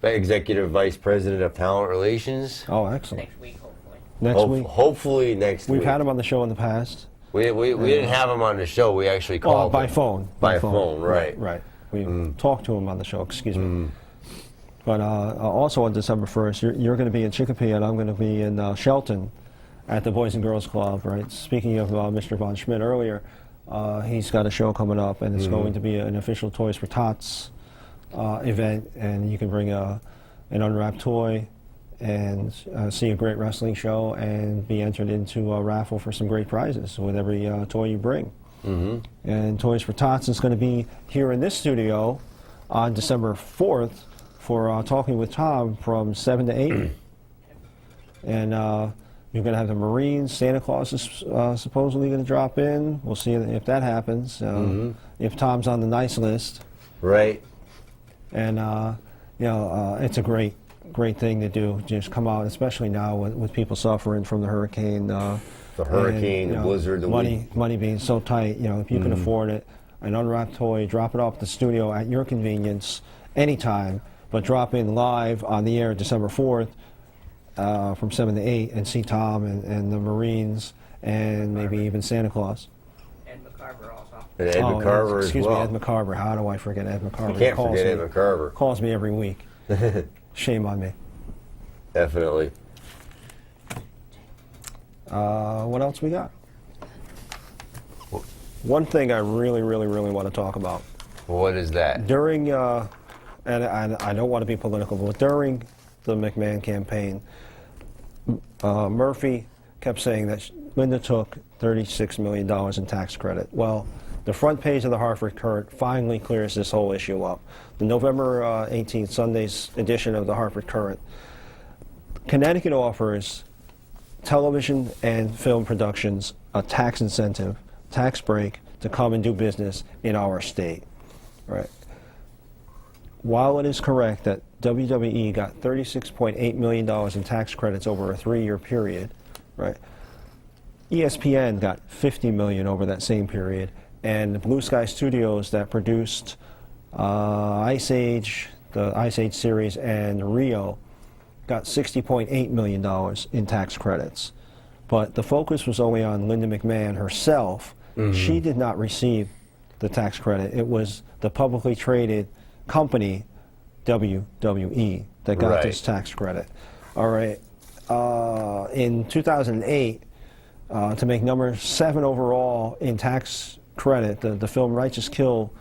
S1: executive vice president of talent relations.
S2: Oh, excellent.
S3: Next week, hopefully.
S2: Next week?
S1: Hopefully next week.
S2: We've had him on the show in the past.
S1: We didn't have him on the show. We actually called
S2: by
S1: him.
S2: phone.
S1: By phone, right.
S2: Right. We talked to him on the show, excuse me. But also on December 1st, you're going to be in Chicopee, and I'm going to be in Shelton at the Boys and Girls Club, right? Speaking of Mr. Von Schmidt earlier, he's got a show coming up, and it's going to be an official Toys for Tots event, and you can bring an unwrapped toy and see a great wrestling show and be entered into a raffle for some great prizes with every toy you bring.
S1: Mm-hmm.
S2: And Toys for Tots is going to be here in this studio on December 4th for Talking with Tom from 7 to 8. And you're going to have the Marines. Santa Claus is supposedly going to drop in. We'll see if that happens, if Tom's on the nice list.
S1: Right.
S2: And, it's a great thing to do. Just come out, especially now with people suffering from the hurricane.
S1: The hurricane, the blizzard, the
S2: money being so tight. If you can afford it, an unwrapped toy, drop it off at the studio at your convenience, anytime. But drop in live on the air December 4th from 7 to 8 and see Tom and the Marines and maybe even Santa Claus.
S3: Ed McCarver also.
S1: And Ed McCarver as
S2: excuse
S1: well.
S2: me, Ed McCarver. How do I forget Ed McCarver?
S1: You can't forget Ed McCarver.
S2: Calls me every week. Shame on me.
S1: Definitely.
S2: What else we got? One thing I really, really, really want to talk about.
S1: What is that?
S2: During, and I don't want to be political, but during the McMahon campaign, Murphy kept saying that Linda took $36 million in tax credit. Well, the front page of the Hartford Courant finally clears this whole issue up. The November 18th, Sunday's edition of the Hartford Courant. Connecticut offers television and film productions a tax incentive, tax break to come and do business in our state. Right. While it is correct that WWE got $36.8 million in tax credits over a 3-year period, right? ESPN got $50 million over that same period, and the Blue Sky Studios that produced Ice Age, the Ice Age series, and Rio got $60.8 million in tax credits. But the focus was only on Linda McMahon herself. She did not receive the tax credit. It was the publicly traded company, WWE, that got this tax credit. All right. In 2008, to make number 7 overall in tax credit, the film Righteous Kill,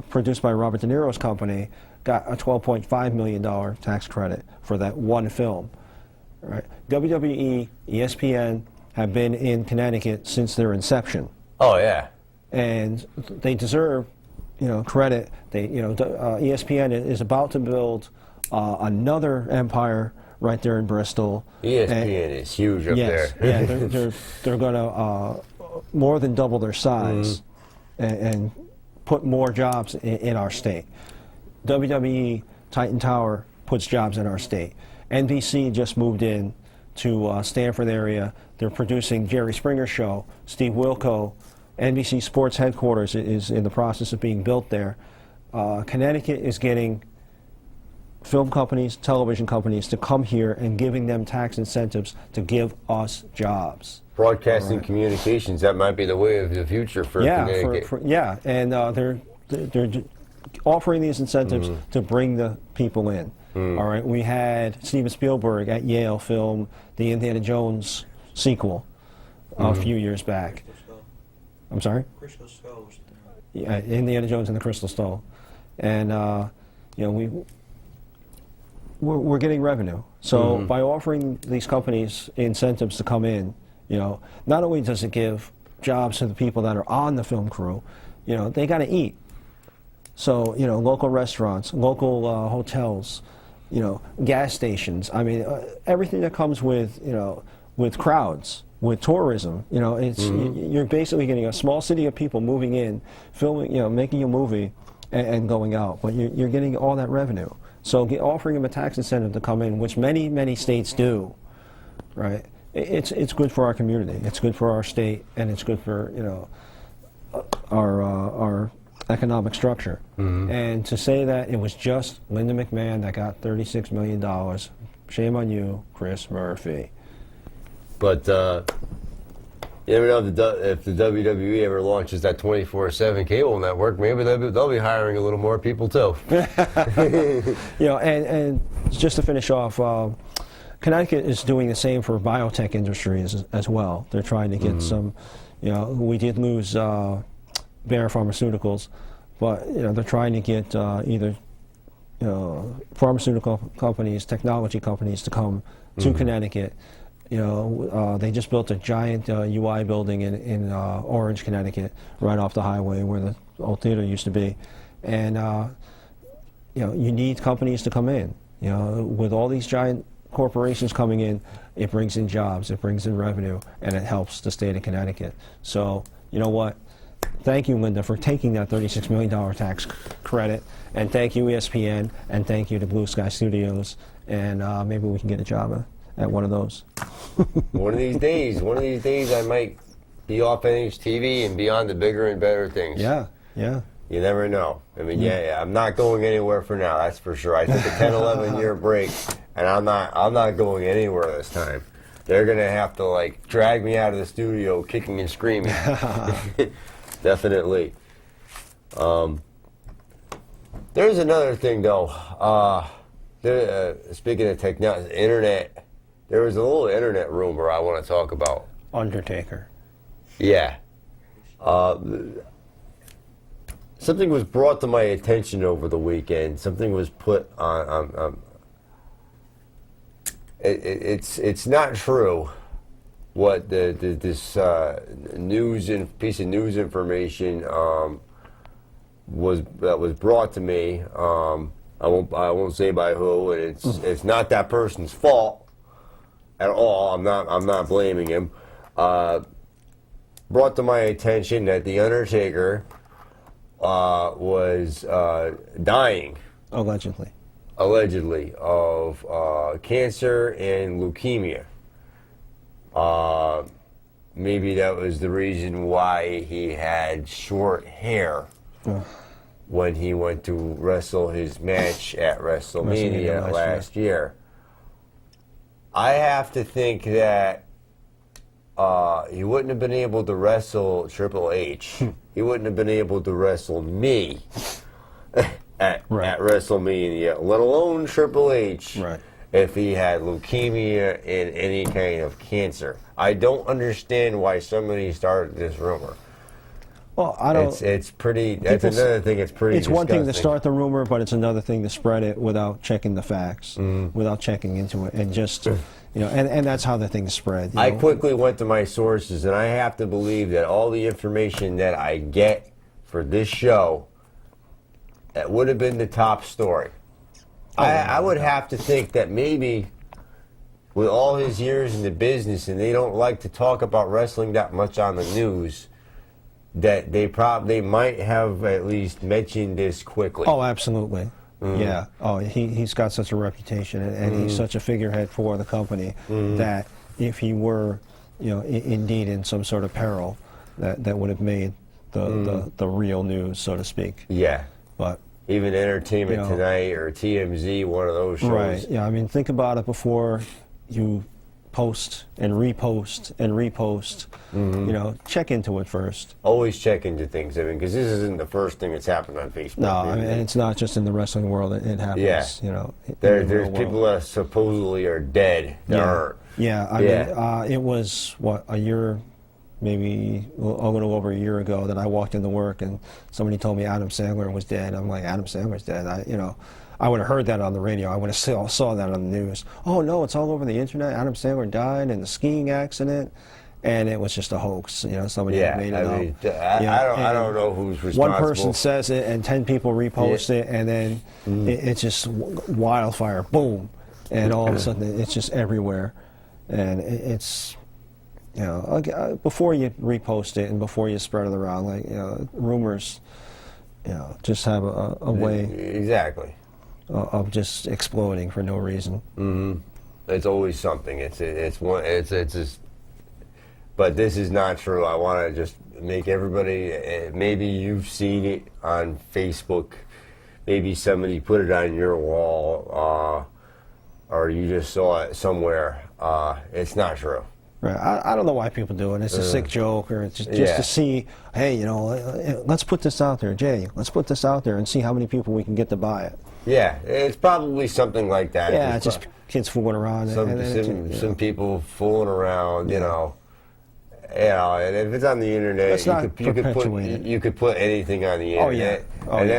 S2: produced by Robert De Niro's company, got a $12.5 million tax credit for that one film. Right. WWE, ESPN have been in Connecticut since their inception.
S1: Oh, yeah.
S2: And they deserve, credit. They, ESPN is about to build another empire right there in Bristol.
S1: ESPN is huge up there.
S2: Yeah, they're going to more than double their size and put more jobs in our state. WWE Titan Tower puts jobs in our state. NBC just moved in to Stamford area. They're producing Jerry Springer Show. Steve Wilco, NBC Sports headquarters is in the process of being built there. Connecticut is getting film companies, television companies to come here and giving them tax incentives to give us jobs.
S1: Broadcasting communications, that might be the way of the future for Connecticut.
S2: And they're offering these incentives to bring the people in. All right, we had Steven Spielberg at Yale film the Indiana Jones sequel a few years back. I'm sorry?
S4: Crystal Skull was
S2: Yeah, Indiana Jones and the Crystal Skull. And, we're getting revenue. So by offering these companies incentives to come in, not only does it give jobs to the people that are on the film crew, they got to eat. So, local restaurants, local hotels, gas stations. I mean, everything that comes with, with crowds, with tourism. It's you're basically getting a small city of people moving in, filming, making a movie, and going out. But you're getting all that revenue. So offering them a tax incentive to come in, which many states do, right? It's good for our community. It's good for our state, and it's good for our economic structure. And to say that it was just Linda McMahon that got $36 million, shame on you, Chris Murphy.
S1: But you never know if the WWE ever launches that 24/7 cable network, maybe they'll be hiring a little more people too.
S2: And just to finish off, Connecticut is doing the same for biotech industries as well. They're trying to get some, we did lose Bayer Pharmaceuticals, but they're trying to get either pharmaceutical companies, technology companies to come to Connecticut. They just built a giant UI building in Orange, Connecticut, right off the highway where the old theater used to be. And, you need companies to come in. With all these giant corporations coming in, it brings in jobs, it brings in revenue, and it helps the state of Connecticut. So, you know what? Thank you, Linda, for taking that $36 million tax credit, and thank you, ESPN, and thank you to Blue Sky Studios, and maybe we can get a job at one of those.
S1: One of these days, I might be off NHTV and be on the bigger and better things.
S2: Yeah.
S1: You never know. I mean, I'm not going anywhere for now, that's for sure. I took a 10, 11-year break, and I'm not going anywhere this time. They're going to have to, drag me out of the studio kicking and screaming. Definitely. There's another thing, though. Speaking of technology, internet, there was a little internet rumor I want to talk about.
S2: Undertaker.
S1: Yeah. Something was brought to my attention over the weekend. Something was put on. It's not true. What this piece of news information was brought to me. I won't say by who, and it's not that person's fault at all. I'm not blaming him. Brought to my attention that the Undertaker was dying. Allegedly of cancer and leukemia. Maybe that was the reason why he had short hair when he went to wrestle his match at WrestleMania last year. I have to think that he wouldn't have been able to wrestle Triple H. He wouldn't have been able to wrestle me at WrestleMania, let alone Triple H, if he had leukemia and any kind of cancer. I don't understand why somebody started this rumor.
S2: Well, I don't.
S1: It's pretty. That's another thing. It's pretty.
S2: It's one thing to start the rumor, but it's another thing to spread it without checking the facts, without checking into it, and just and that's how the thing spread.
S1: I quickly went to my sources, and I have to believe that all the information that I get for this show, that would have been the top story. I would have to think that maybe, with all his years in the business, and they don't like to talk about wrestling that much on the news, that they might have at least mentioned this quickly.
S2: Oh, absolutely. Yeah. Oh, he's got such a reputation, and he's such a figurehead for the company that if he were, indeed in some sort of peril, that would have made the real news, so to speak.
S1: Yeah.
S2: But
S1: even Entertainment Tonight or TMZ, one of those shows.
S2: Right. Yeah. I mean, think about it before you post and repost and repost. Check into it first.
S1: Always check into things. I mean, because this isn't the first thing that's happened on Facebook.
S2: No, I mean, and it's not just in the wrestling world. It happens.
S1: Yeah. There's people that supposedly are dead that aren't.
S2: Yeah. I mean, it was a year, maybe a little over a year ago, that I walked into work and somebody told me Adam Sandler was dead. I'm like, Adam Sandler's dead. I would have heard that on the radio. I would have saw that on the news. Oh no, it's all over the internet. Adam Sandler died in a skiing accident, and it was just a hoax. Somebody had made it up.
S1: I don't know who's responsible.
S2: One person says it, and 10 people repost it, and then it's just wildfire, boom, and all of a sudden it's just everywhere, and it's. Before you repost it and before you spread it around, rumors, just have a way.
S1: Exactly.
S2: Of just exploding for no reason.
S1: It's always something. It's just. But this is not true. I want to just make everybody. Maybe you've seen it on Facebook. Maybe somebody put it on your wall, or you just saw it somewhere. It's not true.
S2: Right. I don't know why people do it. It's a sick joke, or it's just to see, hey, let's put this out there, Jay. Let's put this out there and see how many people we can get to buy it.
S1: Yeah, it's probably something like that.
S2: Yeah, it's just kids fooling around.
S1: Some people fooling around, and if it's on the internet, you could put anything on the internet.
S2: And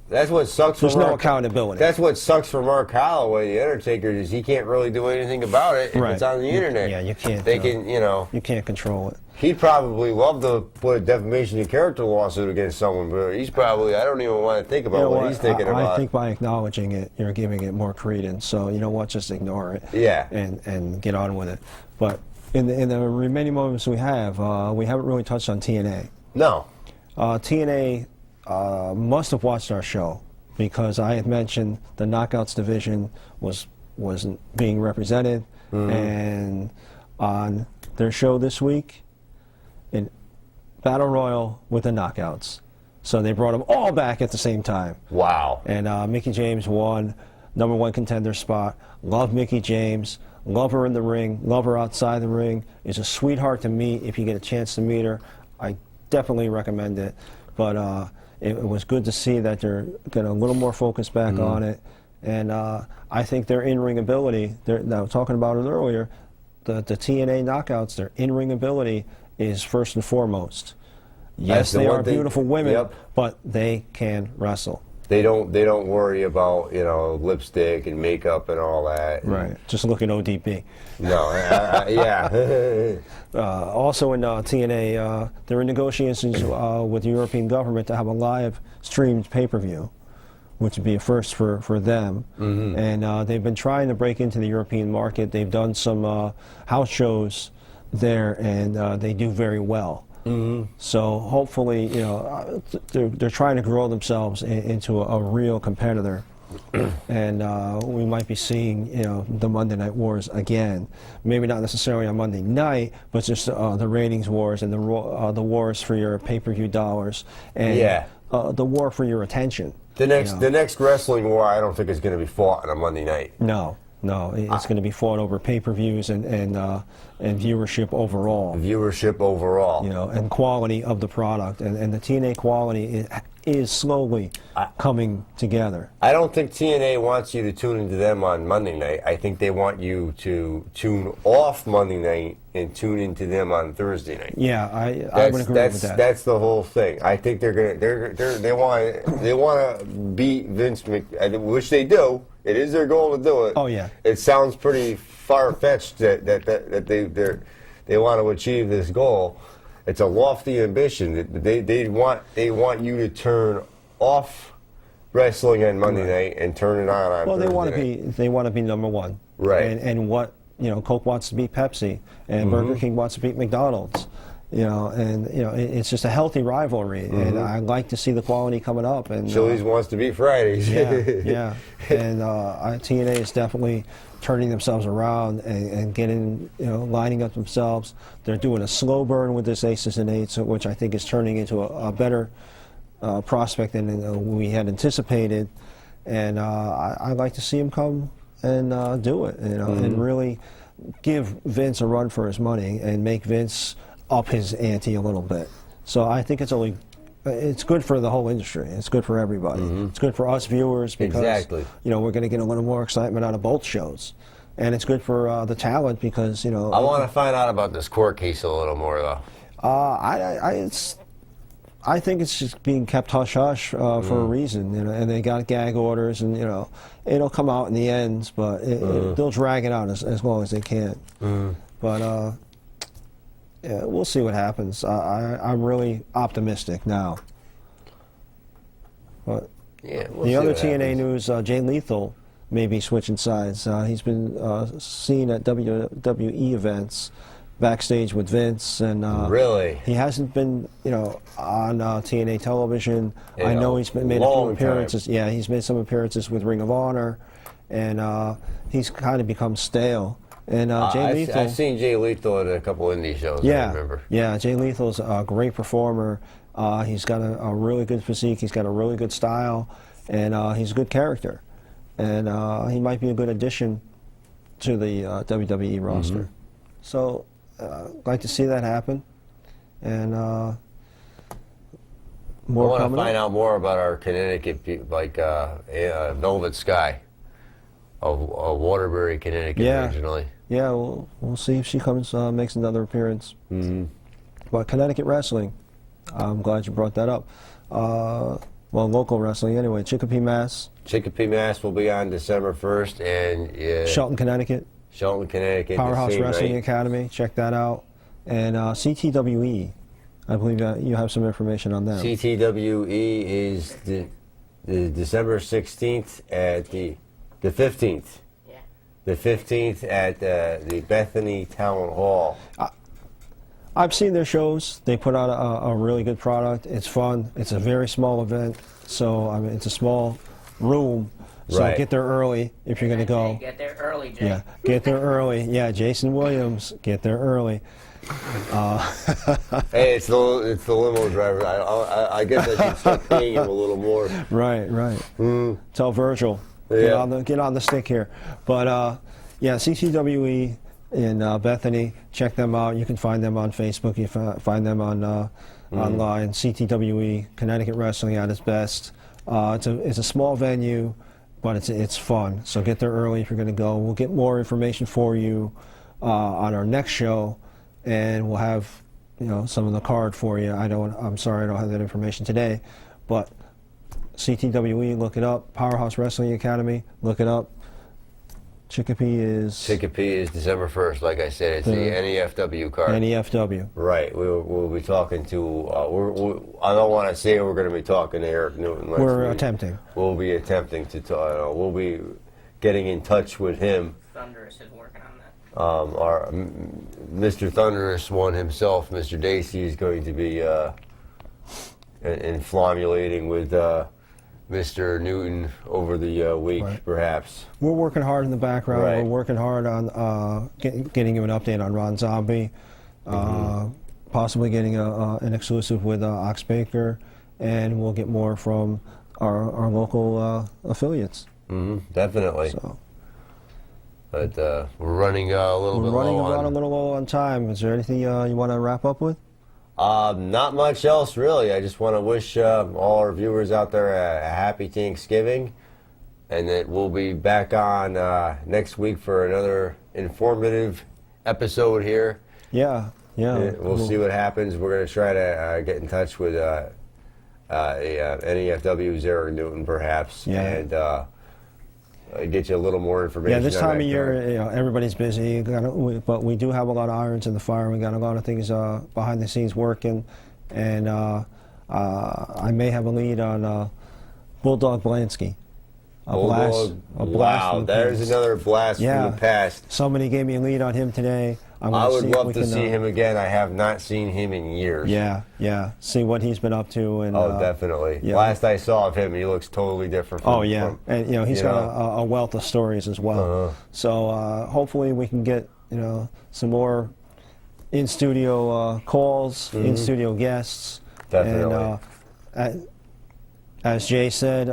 S1: That's what sucks.
S2: There's
S1: for
S2: no
S1: Mark,
S2: accountability.
S1: That's what sucks for Mark Holloway, the Undertaker, is he can't really do anything about it if it's on the internet.
S2: Yeah, you can't.
S1: They can, you know.
S2: You can't control it.
S1: He'd probably love to put a defamation of character lawsuit against someone, but he's probably, I don't even want to think about what he's thinking about.
S2: I think by acknowledging it, you're giving it more credence. So, you know what, just ignore it.
S1: Yeah.
S2: And get on with it. But in the remaining moments we haven't really touched on TNA.
S1: No.
S2: TNA must have watched our show because I had mentioned the Knockouts division wasn't being represented. And on their show this week, in Battle Royal with the Knockouts. So they brought them all back at the same time.
S1: Wow.
S2: And Mickie James won #1 contender spot. Love Mickie James. Love her in the ring. Love her outside the ring. Is a sweetheart to meet if you get a chance to meet her. I definitely recommend it. But it was good to see that they're getting a little more focus back on it. And I think their in-ring ability, now talking about it earlier, the TNA Knockouts, their in-ring ability is first and foremost. Yes, they are beautiful women, but they can wrestle.
S1: They don't worry about, you know, lipstick and makeup and all that.
S2: Right. Just look at ODB.
S1: No, yeah.
S2: Also in TNA, they're in negotiations with the European government to have a live streamed pay-per-view, which would be a first for them. And they've been trying to break into the European market. They've done some house shows there, and they do very well. So hopefully, you know, they're trying to grow themselves into a real competitor. And we might be seeing, you know, the Monday Night Wars again. Maybe not necessarily on Monday night, but just the ratings wars and the wars for your pay-per-view dollars and the war for your attention.
S1: The next wrestling war, I don't think is going to be fought on a Monday night.
S2: No, it's going to be fought over pay-per-views and viewership overall.
S1: Viewership overall.
S2: You know, and quality of the product, and the TNA quality is slowly coming together.
S1: I don't think TNA wants you to tune into them on Monday night. I think they want you to tune off Monday night and tune into them on Thursday night.
S2: Yeah, I would agree with that.
S1: That's the whole thing. I think they want to beat Vince McMahon, which they do. It is their goal to do it.
S2: Oh yeah.
S1: It sounds pretty far-fetched that they want to achieve this goal. It's a lofty ambition. They want you to turn off wrestling on Monday night and turn it on Thursday night.
S2: They want to be #1.
S1: Right.
S2: And what, you know, Coke wants to beat Pepsi, and Burger King wants to beat McDonald's. You know, and you know, it's just a healthy rivalry, and I like to see the quality coming up. And
S1: Chili's wants to beat Fridays.
S2: yeah. And TNA is definitely turning themselves around and getting, you know, lining up themselves. They're doing a slow burn with this Aces and Eights, which I think is turning into a better prospect than we had anticipated. And I'd like to see him come and do it, you know, and really give Vince a run for his money and make Vince up his ante a little bit. So I think it's good for the whole industry. It's good for everybody. It's good for us viewers because you know, we're going to get a little more excitement out of both shows, and it's good for the talent because, you know.
S1: I want to find out about this court case a little more though.
S2: I think it's just being kept hush hush for a reason, you know, and they got gag orders, and you know, it'll come out in the end, but they'll drag it out as long as they can. But yeah, we'll see what happens. I'm really optimistic now. But
S1: yeah,
S2: the other TNA news, Jay Lethal may be switching sides. He's been seen at WWE events, backstage with Vince, and
S1: really,
S2: he hasn't been, you know, on TNA television. I know he's made a few appearances. Time. Yeah, he's made some appearances with Ring of Honor, and he's kind of become stale. And Jay Lethal,
S1: I've seen Jay Lethal at a couple indie shows.
S2: Yeah,
S1: I remember.
S2: Yeah, Jay Lethal's a great performer. He's got a really good physique. He's got a really good style, and he's a good character. And he might be a good addition to the WWE roster. So, I'd like to see that happen. And more
S1: I want
S2: coming
S1: to find
S2: up.
S1: out more about our Connecticut, like Velvet Sky, of Waterbury, Connecticut, originally.
S2: Yeah, we'll see if she comes, makes another appearance. But Connecticut wrestling, I'm glad you brought that up. well, local wrestling anyway. Chicopee, Mass.
S1: Chicopee, Mass will be on December 1st, and
S2: Shelton, Connecticut.
S1: Shelton, Connecticut. the
S2: Powerhouse
S1: same
S2: Wrestling
S1: night.
S2: Academy. Check that out. And CTWE. I believe you have some information on them.
S1: CTWE is the December 16th at the 15th.
S3: Yeah.
S1: The 15th at the Bethany Town Hall.
S2: I've seen their shows. They put out a really good product. It's fun. It's a very small event, so I mean it's a small room. So
S1: Right.
S2: get there early if you're going to go.
S3: Get there early, Jay.
S2: Yeah, get there early. Yeah, Jason Williams, get there early.
S1: Hey, it's the limo driver. I guess I should start paying him a little more.
S2: Right, right. Tell Virgil,
S1: Yeah.
S2: get on the stick here. But yeah, CCWE in Bethany. Check them out. You can find them on Facebook. You find them on online. CTWE, Connecticut Wrestling at its best. It's a small venue, but it's fun. So get there early if you're going to go. We'll get more information for you on our next show, and we'll have some of the card for you. I'm sorry I don't have that information today, but CTWE, look it up. Powerhouse Wrestling Academy, look it up. Chicopee is
S1: December 1st, like I said. It's the NEFW card.
S2: NEFW.
S1: Right. We'll be talking to. I don't want to say we're going to be talking to Eric Newton.
S2: We're attempting.
S1: We'll be attempting to talk. We'll be getting in touch with him.
S3: Thunderous is working on that.
S1: Our Mr. Thunderous one himself, Mr. Dacey, is going to be inflamulating with Mr. Newton over the week,
S2: Right.
S1: perhaps.
S2: We're working hard in the background.
S1: Right.
S2: We're working hard on getting you an update on Ron Zombie, possibly getting an exclusive with Ox Baker, and we'll get more from our local affiliates.
S1: Definitely.
S2: So
S1: But we're running a little bit
S2: we're running
S1: low
S2: around a
S1: on.
S2: little low on time. Is there anything you want to wrap up with?
S1: Not much else, really. I just want to wish all our viewers out there a happy Thanksgiving, and that we'll be back on next week for another informative episode here.
S2: Yeah.
S1: We'll see what happens. We're going to try to get in touch with NEFW's Eric Newton, perhaps,
S2: Yeah.
S1: and get you a little more information.
S2: Yeah, this
S1: on
S2: time
S1: that
S2: of year,
S1: card.
S2: everybody's busy, but we do have a lot of irons in the fire. We got a lot of things behind the scenes working, and I may have a lead on Bulldog Blansky.
S1: Bulldog,
S2: blast
S1: wow,
S2: from the
S1: there's
S2: past.
S1: another blast
S2: Yeah.
S1: from the past.
S2: Somebody gave me a lead on him today.
S1: I would love to see him again. I have not seen him in years.
S2: Yeah. See what he's been up to. And,
S1: Oh, definitely.
S2: yeah.
S1: Last I saw of him, he looks totally different. From,
S2: Oh, yeah. And, he's got a wealth of stories as well. So hopefully we can get, some more in-studio calls, in-studio guests.
S1: Definitely.
S2: And as Jay said,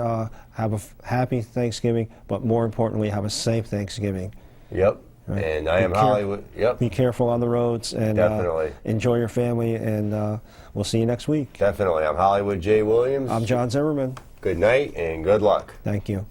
S2: have a happy Thanksgiving, but more importantly, have a safe Thanksgiving.
S1: Yep.
S2: Right.
S1: And I am Hollywood. Yep.
S2: Be careful on the roads, and
S1: Definitely.
S2: Enjoy your family, and we'll see you next week.
S1: Definitely. I'm Hollywood J. Williams.
S2: I'm John Zimmerman.
S1: Good night and good luck.
S2: Thank you.